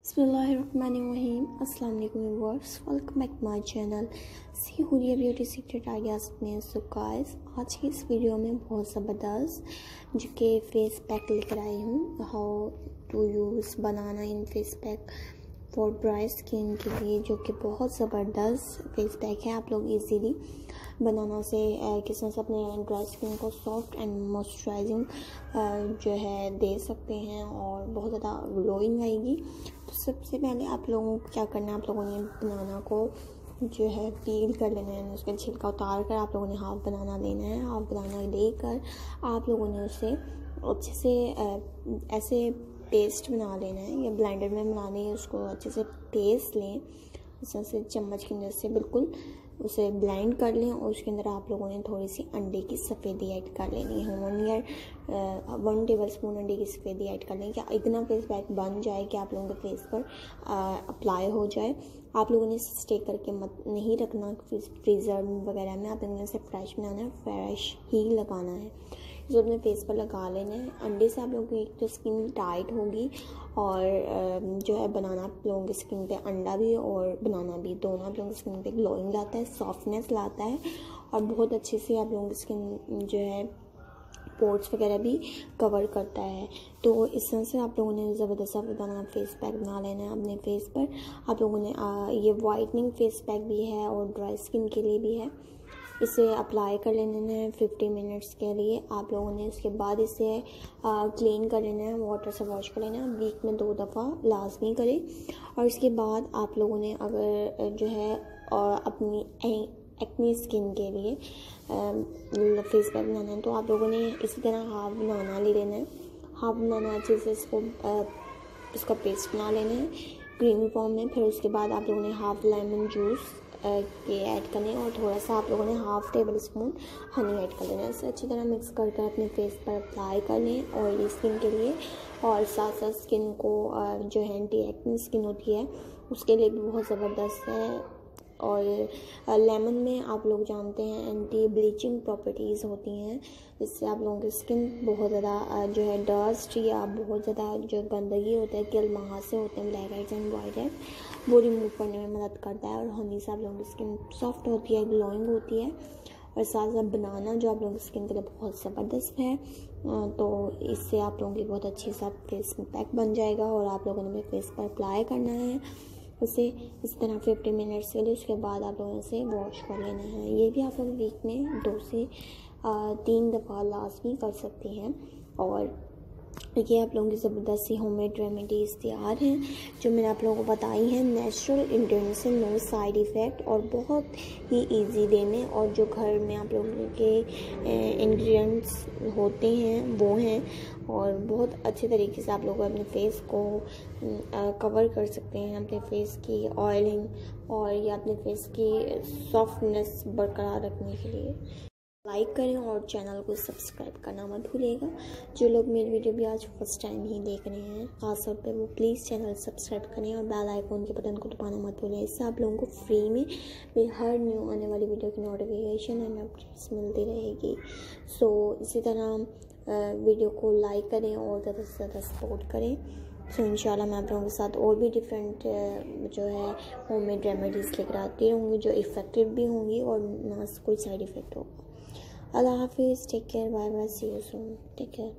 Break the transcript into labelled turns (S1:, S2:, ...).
S1: बिस्मिल्लाहिर्रहमानिर्रहीम। अस्सलाम वालेकुम viewers, welcome back my channel सी हुरिया ब्यूटी सीक्रेट आइडियाज़ में। सो गाइस, आज की इस वीडियो में बहुत ज़बरदस्त जो कि फेस पैक लेकर आई हूँ। How to use banana in face pack for dry skin के लिए, जो कि बहुत ज़बरदस्त फेस पैक है। आप लोग इजीली बनाना से किस तरह से अपने ड्राई स्किन को सॉफ्ट एंड मॉइस्चराइजिंग जो है दे सकते हैं और बहुत ज़्यादा ग्लोइंग आएगी। तो सबसे पहले आप लोगों को क्या करना है, आप लोगों ने बनाना को जो है पील कर लेना है, उसका छिलका उतार कर आप लोगों ने हाफ बनाना लेना है। हाफ बनाना लेकर आप लोगों ने उसे अच्छे से ऐसे पेस्ट बना लेना है या ब्लेंडर में बनाने है। उसको अच्छे से पेस्ट लें, इस तरह से चम्मच की मदद से बिल्कुल उसे ब्लेंड कर लें और उसके अंदर आप लोगों ने थोड़ी सी अंडे की सफ़ेदी ऐड कर लेनी है। 1 टेबल स्पून अंडे की सफ़ेदी ऐड कर लें। क्या इतना फेस पैक बन जाए कि आप लोगों के फेस पर अप्लाई हो जाए। आप लोगों ने स्टे करके मत नहीं रखना फ्रीज़र वगैरह में। आप लोगों ने इसे फ्रेश बनाना है, फ्रेश ही लगाना है। जो अपने फेस पर लगा लेना है। अंडे से आप लोगों की एक तो स्किन टाइट होगी और जो है बनाना आप लोगों की स्किन पे अंडा भी और बनाना भी दोनों आप लोगों की स्किन पे ग्लोइंग लाता है, सॉफ्टनेस लाता है और बहुत अच्छे से आप लोगों की स्किन जो है पोर्स वगैरह भी कवर करता है। तो इस तरह से आप लोगों ने ज़बरदस्त बनाना फेस पैक बना लेना है अपने फेस पर। आप लोगों ने ये वाइटनिंग फेस पैक भी है और ड्राई स्किन के लिए भी है। इसे अप्लाई कर लेना है 50 मिनट्स के लिए। आप लोगों ने इसके बाद इसे क्लीन कर लेना है, वाटर से वॉश कर लेना है। वीक में 2 दफ़ा लाजमी करें। और इसके बाद आप लोगों ने अगर जो है अपनी एक्ने स्किन के लिए फेस पैक बनाना है तो आप लोगों ने इसी तरह हाफ बनाना ले लेना है। हाफ बनाना अच्छे से इसका पेस्ट बना लेना है क्रीमी फॉर्म में। फिर उसके बाद आप लोगों ने हाफ लेमन जूस के ऐड करने और थोड़ा सा आप लोगों ने half table spoon honey add कर लेना है। इसे अच्छी तरह मिक्स करके अपने फेस पर अप्लाई कर लें ऑयली स्किन के लिए। और साथ साथ स्किन को जो है एंटी एक्ने स्किन होती है उसके लिए भी बहुत ज़बरदस्त है। और लेमन में आप लोग जानते हैं एंटी ब्लीचिंग प्रॉपर्टीज़ होती हैं, जिससे आप लोगों की स्किन बहुत ज़्यादा जो है डस्ट या बहुत ज़्यादा जो गंदगी होता है, किल महासे होते हैं, black heads and white head, वो रिमूव करने में मदद करता है। और हनी से आप लोगों की स्किन सॉफ्ट होती है, ग्लोइंग होती है। और साथ साथ बनाना जो आप लोगों की स्किन के लिए बहुत ज़बरदस्त है। तो इससे आप लोगों की बहुत अच्छी सा फेस पैक बन जाएगा और आप लोगों ने अपने फेस पर अप्लाई करना है उसे इस तरह 50 मिनट्स के लिए। उसके बाद आप लोगों से वॉश कर लेना है। ये भी आप लोग वीक में 2 से 3 दफ़ा लाजमी कर सकते हैं। और ये आप लोगों की ज़बरदस्त सी होममेड रेमेडीज़ तैयार हैं जो मैंने आप लोगों को बताई हैं। नेचुरल इंग्रेडिएंट्स से, नो साइड इफ़ेक्ट और बहुत ही इजी वे में। और जो घर में आप लोगों के इंग्रेडिएंट्स होते हैं वो हैं और बहुत अच्छे तरीके से आप लोग अपने फेस को कवर कर सकते हैं। अपने फेस की ऑयलिंग और या अपने फेस की सॉफ्टनेस बरकरार रखने के लिए लाइक करें और चैनल को सब्सक्राइब करना मत भूलिएगा। जो लोग मेरी वीडियो भी आज फर्स्ट टाइम ही देख रहे हैं ख़ास तौर पे वो प्लीज़ चैनल सब्सक्राइब करें और बेल आइकॉन के बटन को दबाना मत भूलें। इससे आप लोगों को फ्री में मेरी हर न्यू आने वाली वीडियो की नोटिफिकेशन एंड अपडेट्स मिलती रहेगी। सो इसी तरह वीडियो को लाइक करें और ज़्यादा से ज़्यादा सपोर्ट करें। सो इंशाल्लाह मैं आप लोगों के साथ और भी डिफरेंट जो है होममेड रेमेडीज़ लेकर आती रहूँगी जो इफ़ेक्टिव भी होंगी और ना कोई साइड इफ़ेक्ट होगा। Allah Hafiz, take care, bye bye, see you soon, take care.